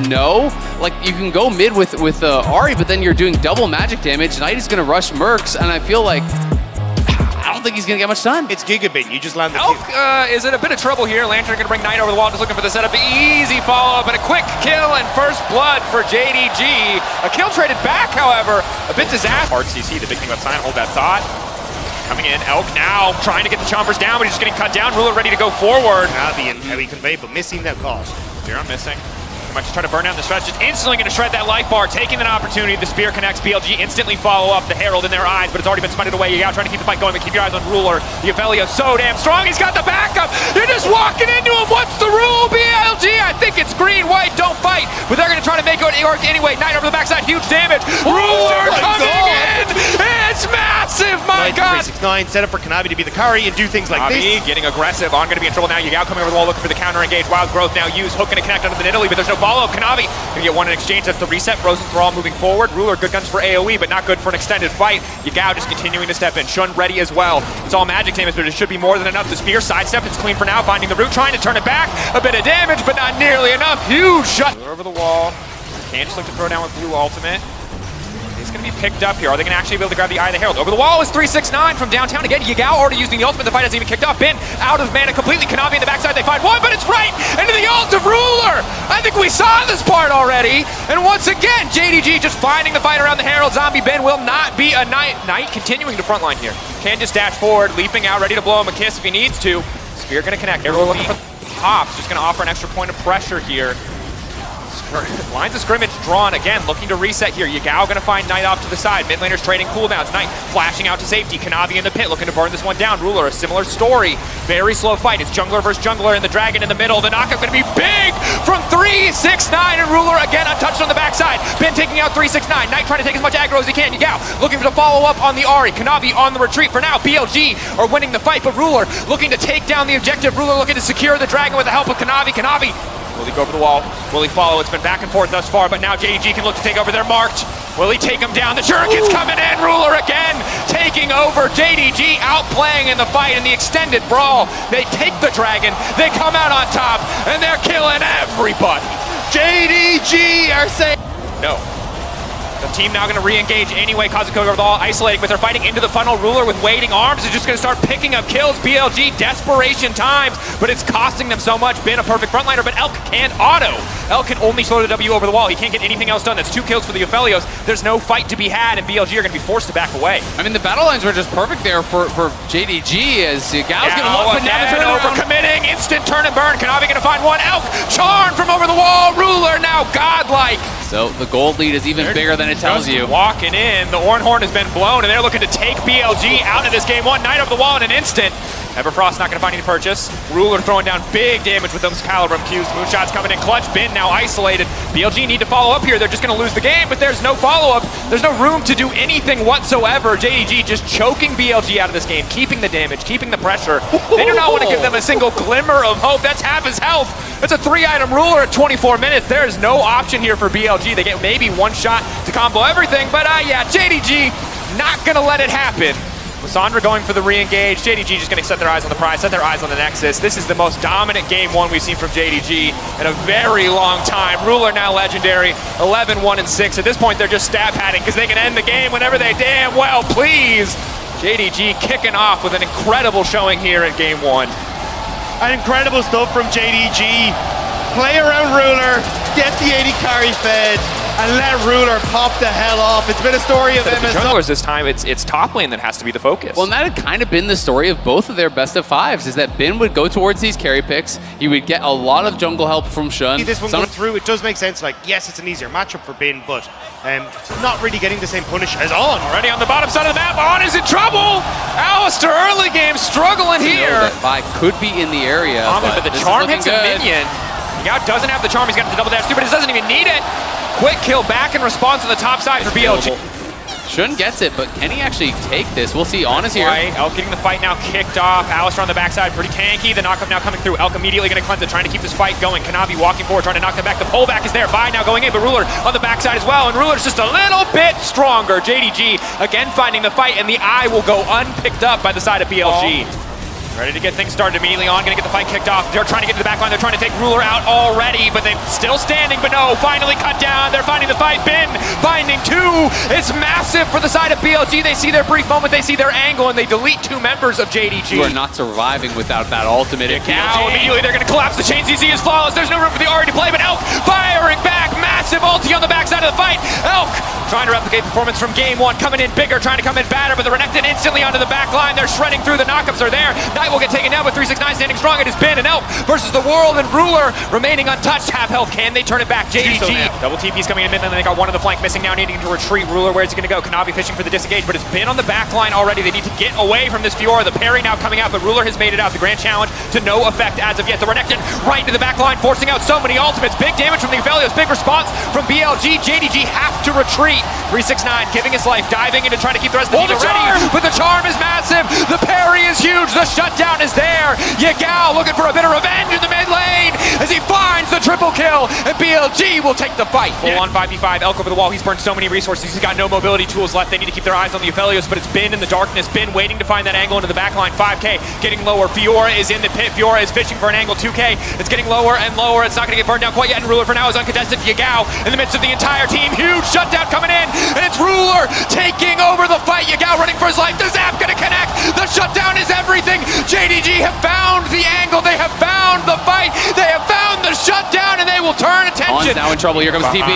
know, like you can go mid with Ahri, but then you're doing double magic damage. Knight is going to rush Mercs, and I feel like I don't think he's going to get much done. It's Gigabit. You just land the Elk is in a bit of trouble here. Lantern going to bring Knight over the wall, just looking for the setup. Easy follow-up and a quick kill and first blood for JDG. A kill traded back, however, a bit disastrous. Hard CC, the big thing about Sign, hold that thought. Coming in, Elk now trying to get the chompers down, but he's just getting cut down. Ruler ready to go forward. Navi and how he conveyed, but missing that cause. Spear on missing. Might just try to burn down the stretch, just instantly going to shred that life bar, taking an opportunity. The spear connects, BLG instantly follow up the Herald in their eyes, but it's already been smited away. Yao trying to keep the fight going, but keep your eyes on Ruler. The Avelio so damn strong, he's got the backup. You're just walking into him. What's the rule, BLG? I think it's green, white, don't fight, but they're going to try to make it work anyway. Knight over the backside, huge damage. Ruler coming in. It's massive, my God. 369, set up for Kanavi to be the carry and do things like Kanavi this. getting aggressive, on going to be in trouble now. Yao coming over the wall looking for the counter engage. Wild growth now used, hook going to connect under the Nidalee, but there's no follow-up. Kanavi gonna get one in exchange. That's the reset. Frozen Thrall moving forward. Ruler, good guns for AoE, but not good for an extended fight. Yagao just continuing to step in. Shun ready as well. It's all magic damage, but it should be more than enough. The spear sidestep. It's clean for now. Finding the root, trying to turn it back. A bit of damage, but not nearly enough. Huge shot. Over the wall. Can't just look to throw down with blue ultimate. It's going to be picked up here. Are they going to actually be able to grab the Eye of the Herald? Over the wall is 369 from downtown again. Yagao already using the ultimate. The fight hasn't even kicked off. Bin out of mana completely. Kanavi in the backside. They find one, but it's right into the ult of Ruler. I think we saw this part already. And once again, JDG just finding the fight around the Herald. Zombie Ben will not be a Knight. Knight continuing to frontline here. Can just dash forward, leaping out, ready to blow him a kiss if he needs to. Spear going to connect. Everyone looking for Hops. Just going to offer an extra point of pressure here. Lines of scrimmage drawn again, looking to reset here. Yagao going to find Knight off to the side. Mid laners trading cooldowns. Knight flashing out to safety. Kanavi in the pit looking to burn this one down. Ruler, a similar story. Very slow fight. It's jungler versus jungler and the dragon in the middle. The knockup going to be big from 369 and Ruler again untouched on the backside. Ben taking out 369. Knight trying to take as much aggro as he can. Yagao looking for the follow up on the Ahri. Kanavi on the retreat for now. BLG are winning the fight, but Ruler looking to take down the objective. Ruler looking to secure the dragon with the help of Kanavi. Kanavi, will he go over the wall? Will he follow? It's been back and forth thus far, but now JDG can look to take over. They're marked. Will he take him down? The Shuriken's coming in. Ruler again taking over. JDG outplaying in the fight in the extended brawl. They take the dragon. They come out on top, and they're killing everybody. JDG are saying No. The team now going to re-engage anyway. Kazuko over the wall, isolating, but they're fighting into the funnel. Ruler with waiting arms is just going to start picking up kills. BLG, desperation times, but it's costing them so much. Been a perfect frontliner, but Elk can't auto. Elk can only slow the W over the wall. He can't get anything else done. That's 2 kills for the Aphelios. There's no fight to be had, and BLG are going to be forced to back away. I mean, the battle lines were just perfect there for JDG as Gao's going to look, but now the turnaround. Overcommitting, instant turn and burn. Kanavi going to find one. Elk, charm from over the wall. Ruler now godlike. So the gold lead is even bigger than it tells you. Walking in, the Ornhorn has been blown, and they're looking to take BLG out of this game. One Knight over the wall in an instant. Everfrost not going to find any purchase. Ruler throwing down big damage with those Calibrum Qs. Moonshots coming in clutch. Bin now isolated. BLG need to follow up here. They're just going to lose the game, but there's no follow-up. There's no room to do anything whatsoever. JDG just choking BLG out of this game, keeping the damage, keeping the pressure. They do not want to give them a single glimmer of hope. That's half his health. That's a 3-item Ruler at 24 minutes. There is no option here for BLG. They get maybe one shot to combo everything, but yeah, JDG not going to let it happen. Lissandra going for the re-engage. JDG just going to set their eyes on the prize, set their eyes on the Nexus. This is the most dominant game one we've seen from JDG in a very long time. Ruler now legendary, 11-1-6. At this point, they're just stab padding because they can end the game whenever they damn well please. JDG kicking off with an incredible showing here in game 1. an incredible stuff from JDG. Play around Ruler, get the 80 carry fed, and let Ruler pop the hell off. It's been a story of MS. Junglers this time, it's top lane that has to be the focus. Well, and that had kind of been the story of both of their best of fives, is that Bin would go towards these carry picks. He would get a lot of jungle help from Shun. This one going through, it does make sense. Like, yes, it's an easier matchup for Bin, but not really getting the same punish as On. Already on the bottom side of the map, On is in trouble! Alistair early game struggling here. That Vi could be in the area, but the charm hits a minion. Yao doesn't have the charm, he's got the double dash too, but he doesn't even need it. Quick kill back in response to the top side for BLG. Shun gets it, but can he actually take this? We'll see. On is here. Right. Elk getting the fight now kicked off. Alistair on the backside, pretty tanky. The knockup now coming through. Elk immediately going to cleanse it, trying to keep this fight going. Kanavi walking forward, trying to knock them back. The pullback is there. Vi now going in, but Ruler on the backside as well. And Ruler's just a little bit stronger. JDG again finding the fight, and the eye will go unpicked up by the side of BLG. Ready to get things started immediately on, gonna get the fight kicked off. They're trying to get to the back line, they're trying to take Ruler out already, but they're still standing, but no, finally cut down. They're finding the fight. Bin finding two. It's massive for the side of BLG. They see their brief moment, they see their angle, and they delete two members of JDG. You are not surviving without that ultimate. Now immediately they're gonna collapse the chain. CC is flawless. There's no room for the Ahri to play, but Elk firing back. Massive ulti on the backside of the fight. Elk trying to replicate performance from game one, coming in bigger, trying to come in badder, but the Renekton instantly onto the back line. They're shredding through. The knockups are there. Knight will get taken down, but 369 standing strong. It has been an Elk versus the world, and Ruler remaining untouched. Half health. Can they turn it back? JDG. Double TP's coming in mid, and they got one on the flank missing now, needing to retreat. Ruler, where's he gonna go? Kanavi fishing for the disengage, but it's been on the back line already. They need to get away from this Fiora. The parry now coming out, but Ruler has made it out. The grand challenge to no effect as of yet. The Renekton right into the back line, forcing out so many ultimates. Big damage from the Aphelios. Big response from BLG. JDG have to retreat. 369 giving his life, diving in to try to keep the rest of the team ready. But the charm is massive. The parry is huge. The shutdown is there. Yagao looking for a bit of revenge in the mid lane as he finds the triple kill, and BLG will take the fight. Full on 5v5. Elk over the wall. He's burned so many resources. He's got no mobility tools left. They need to keep their eyes on the Aphelios, but it's been in the darkness. Been waiting to find that angle into the back line. 5K getting lower. Fiora is in the pit. Fiora is fishing for an angle. 2K. It's getting lower and lower. It's not going to get burned down quite yet, and Ruler for now is uncontested. Yagao in the midst of the entire team. Huge shutdown coming in, and it's Ruler taking over the fight. Yagao running for his life. The zap going to connect. The shutdown is everything. JDG have found the angle. They have found the fight. They have found the shutdown, and they will turn attention. On's now in trouble. Here comes TP.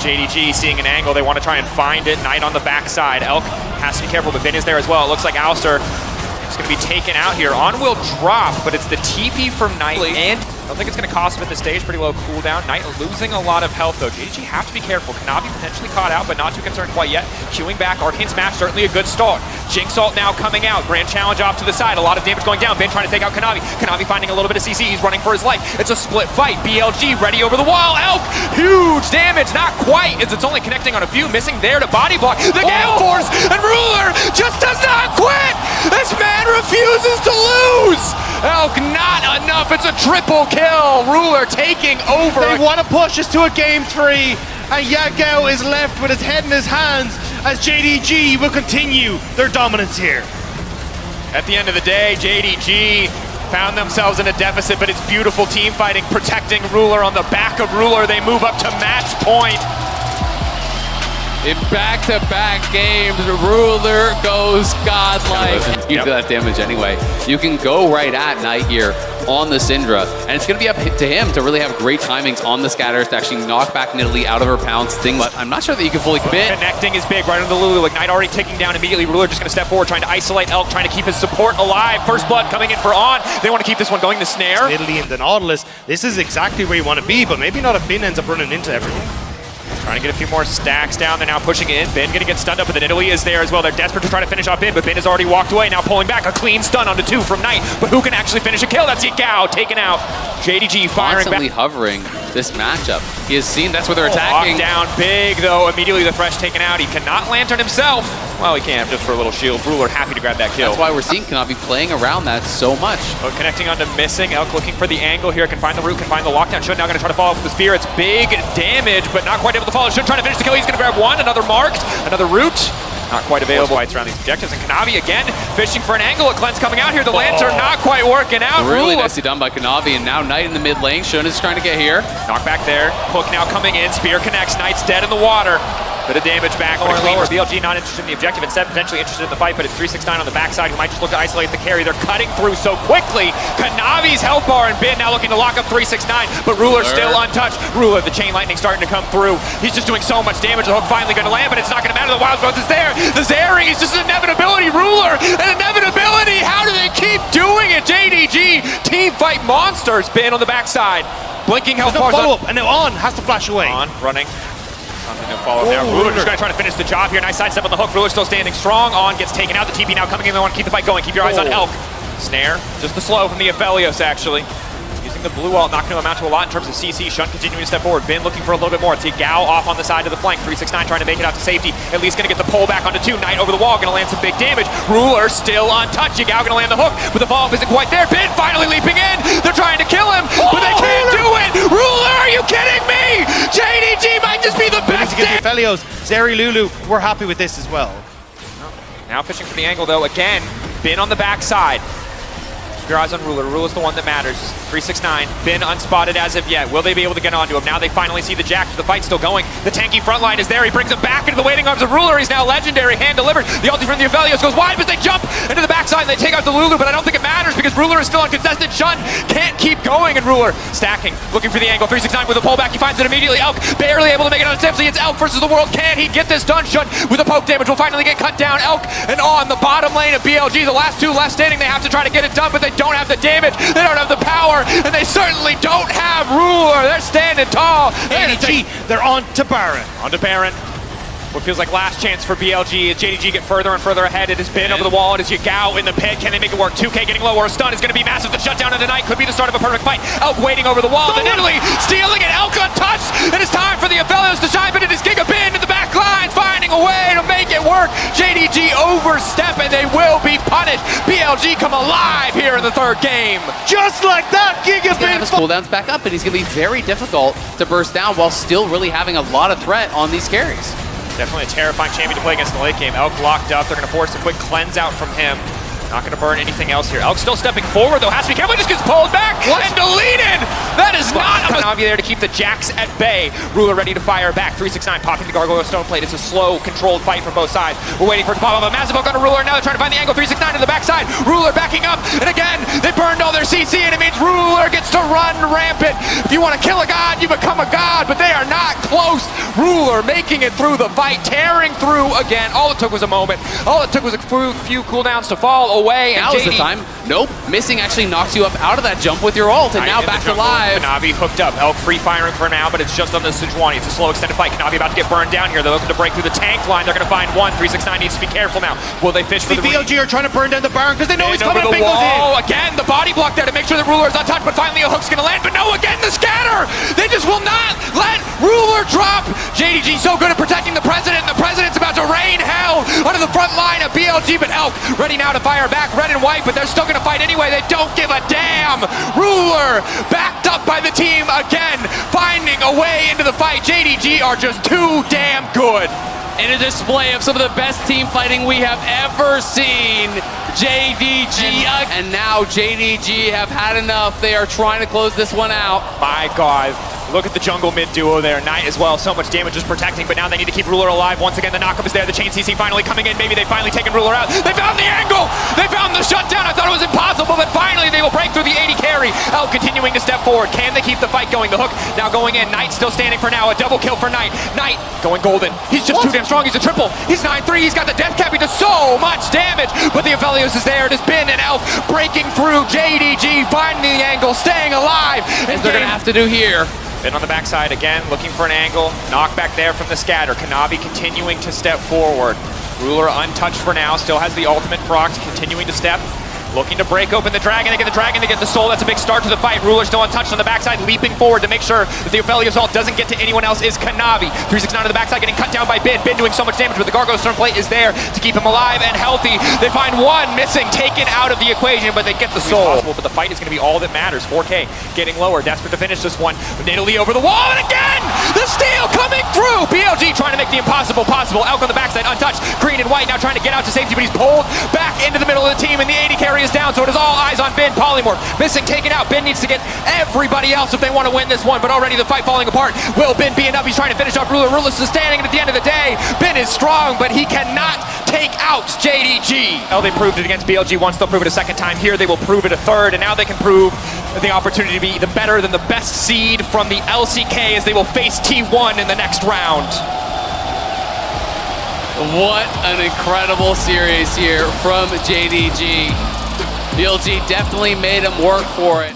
JDG seeing an angle. They want to try and find it. Knight on the backside. Elk has to be careful, but Bin is there as well. It looks like Alistair is going to be taken out here. On will drop, but it's the TP from Knight, and I don't think it's going to cost him at this stage. Pretty low cooldown. Knight losing a lot of health, though. JDG have to be careful. Kanavi potentially caught out, but not too concerned quite yet. Queuing back. Arcane Smash, certainly a good start. Jinx ult now coming out. Grand challenge off to the side. A lot of damage going down. Ben trying to take out Kanavi. Kanavi finding a little bit of CC. He's running for his life. It's a split fight. BLG ready over the wall. Elk, huge damage. Not quite, as it's only connecting on a few. Missing there to body block. The Gale Force, and Ruler just does not quit. This man refuses to lose. Elk, not enough. It's a triple kill. Ruler taking over. They want to push us to a game 3, and Yagao is left with his head in his hands as JDG will continue their dominance here. At the end of the day, JDG found themselves in a deficit, but it's beautiful team fighting, protecting Ruler. On the back of Ruler, they move up to match point. In back-to-back games, Ruler goes godlike. You do that damage anyway. You can go right at Knight here on the Syndra, and it's going to be up to him to really have great timings on the scatters to actually knock back Nidalee out of her pounce thing, but I'm not sure that you can fully commit. Connecting is big right on the Lulu. Like Knight already taking down immediately. Ruler just going to step forward, trying to isolate Elk, trying to keep his support alive. First blood coming in for On. They want to keep this one going to snare. Nidalee and the Nautilus, this is exactly where you want to be, but maybe not if Bin ends up running into everything. Trying to get a few more stacks down. They're now pushing in. Bin going to get stunned up, but the Nidalee is there as well. They're desperate to try to finish off Bin, but Bin has already walked away. Now pulling back. A clean stun onto 2 from Knight, but who can actually finish a kill? That's Yagao taken out. JDG firing Constantly back. hovering this matchup. He has seen that's where they're attacking. Down big, though. Immediately the Thresh taken out. He cannot Lantern himself. Well, he can, just for a little shield. Ruler happy to grab that kill. That's why we're seeing Kanavi playing around that so much. But connecting onto missing. Elk looking for the angle here. Can find the root, can find the lockdown. Should now going to try to follow up with the spear. It's big damage, but not quite able to follow. Should try to finish the kill. He's going to grab one. Another marked. Another root. Not quite available. Fights around these objectives. And Kanavi again fishing for an angle. A cleanse coming out here. The Lantern not quite working out. Really nicely done by Kanavi, and now Knight in the mid lane. Shun is trying to get here. Knock back there. Hook now coming in. Spear connects. Knight's dead in the water. Bit of damage back. Lower. BLG not interested in the objective, instead potentially interested in the fight, but it's 369 on the backside, who might just look to isolate the carry. They're cutting through so quickly. Kanavi's health bar and Bin now looking to lock up 369, but Ruler still untouched. Ruler, the chain lightning starting to come through. He's just doing so much damage. The hook finally going to land, but it's not going to matter. The wild growth is there. The Zaring is just an inevitability. Ruler, an inevitability. How do they keep doing it? JDG, team fight monsters. Bin on the backside. Blinking health bars. Follow up, and now On has to flash away. On, running. No follow there. Ruler just going to try to finish the job here. Nice sidestep on the hook. Ruler still standing strong. On gets taken out. The TP now coming in. They want to keep the fight going. Keep your eyes on Elk. Snare. Just the slow from the Aphelios, actually. Using the blue ult, not going to amount to a lot in terms of CC. Shunt continuing to step forward. Bin looking for a little bit more. It's Yagao off on the side of the flank. 369 trying to make it out to safety. At least going to get the pull back onto 2. Knight over the wall. Going to land some big damage. Ruler still untouched. Yagao going to land the hook, but the follow-up isn't quite there. Bin finally leaping in. They're trying to kill him, but they can't do it. Ruler, are you kidding me? JDG might just be the best. Aphelios, Zeri, Lulu, we're happy with this as well. Now fishing for the angle, though. Again, Bin on the backside. Keep your eyes on Ruler. Ruler's the one that matters. 369, been unspotted as of yet. Will they be able to get onto him? Now they finally see the Jack. The fight's still going. The tanky front line is there. He brings him back into the waiting arms of Ruler. He's now legendary, hand delivered. The ulti from the Aphelios goes wide, but they jump into the backside and they take out the Lulu, but I don't think it matters because Ruler is still uncontested. Shun can't keep going, and Ruler stacking, looking for the angle. 369 with a pullback. He finds it immediately. Elk barely able to make it on Tipsy. It's Elk versus the world. Can he get this done? Shun with a poke damage will finally get cut down. Elk and on the bottom lane of BLG, the last two left standing. They have to try to get it done, but they don't have the damage. They don't have the power, and they certainly don't have Ruler. They're standing tall. JDG, they're on to Baron. On to Baron. What feels like last chance for BLG as JDG get further and further ahead. It has been over the wall. It is Yagao in the pit. Can they make it work? 2K getting lower. A stun is going to be massive. The shutdown of the night could be the start of a perfect fight. Elk waiting over the wall. Then Italy stealing it. Elk untouched. It is time for the Aphelios to shine, but it is Gigabin in the back line finding a way to make it work. JDG overstep, and they will be punished. BLG come alive here in the third game. Just like that, Gigabin. His cooldowns back up, and he's going to be very difficult to burst down while still really having a lot of threat on these carries. Definitely a terrifying champion to play against in the late game. Elk locked up. They're going to force a quick cleanse out from him. Not going to burn anything else here. Elk still stepping forward, though. Has to be careful. Just gets pulled back and deleted. That is not a Kanavi there to keep the Jacks at bay. Ruler ready to fire back. 369 popping the Gargoyle Stone Plate. It's a slow, controlled fight from both sides. We're waiting for it to pop up. A massive hook on a Ruler. Now they're trying to find the angle. 369 to the backside. Ruler backing up. And again, they burned all their CC, and it means Ruler gets to run rampant. If you want to kill a god, you become a god, but they are not close. Ruler making it through the fight, tearing through again. All it took was a moment. All it took was a few cooldowns to fall away. Now is the time. Nope. Missing actually knocks you up out of that jump with your ult, and now back to live. Kanavi hooked up. Elk free firing for now, but it's just on the Sejuani. It's a slow extended fight. Kanavi about to get burned down here. They're looking to break through the tank line. They're going to find one. 369 needs to be careful now. Will they fish for the BLG are trying to burn down the Baron because they know he's over coming up. the wall. Again, the body block there to make sure the Ruler is untouched, but finally a hook's going to land. But no, again, the scatter. They just will not let Ruler drop. JDG so good at protecting the President. The President's about to rain hell onto the front line of BLG, but Elk ready now to fire back. Red and white, but they're still going to fight anyway. They don't give a damn. Ruler backed up by the team again, finding a way into the fight. JDG are just too damn good. In a display of some of the best team fighting we have ever seen, JDG, and now JDG have had enough. They are trying to close this one out. My God. Look at the jungle mid duo there. Knight as well. So much damage just protecting, but now they need to keep Ruler alive. Once again, the knockup is there. The chain CC finally coming in. Maybe they've finally taken Ruler out. They found the angle. They found the shutdown. I thought it was impossible, but finally they will break through the 80 carry. Elk continuing to step forward. Can they keep the fight going? The hook now going in. Knight still standing for now. A double kill for Knight. Knight going golden. He's just too damn strong. He's a triple. He's 9-3. He's got the death cap. He does so much damage, but the Aphelios is there. It has been an Elk breaking through. JDG finding the angle, staying alive. As they're going to have to do here. Been on the backside again, looking for an angle. Knock back there from the scatter. Kanavi continuing to step forward. Ruler untouched for now, still has the ultimate procs, continuing to step. Looking to break open the dragon. They get the dragon, they get the soul. That's a big start to the fight. Ruler still untouched on the backside, leaping forward to make sure that the Aphelios ult doesn't get to anyone else is Kanavi. 369 on the backside, getting cut down by Bin. Bin doing so much damage, but the Gargoyle Stone Plate is there to keep him alive and healthy. They find one missing, taken out of the equation, but they get the soul. But the fight is going to be all that matters. 4K getting lower, desperate to finish this one. Italy over the wall, and again, the steal coming through. BLG trying to make the impossible possible. Elk on the backside, untouched. Green and white now trying to get out to safety, but he's pulled back into the middle of the team, and the 80 carry is down, so it is all eyes on Bin. Polymorph missing, taken out. Bin needs to get everybody else if they want to win this one, but already the fight falling apart. Will Bin be enough? He's trying to finish off Ruler. Ruler's standing, and at the end of the day, Bin is strong, but he cannot take out JDG. Well, they proved it against BLG once, they'll prove it a second time. Here they will prove it a third, and now they can prove the opportunity to be the better than the best seed from the LCK as they will face T1 in the next round. What an incredible series here from JDG. BLG definitely made him work for it.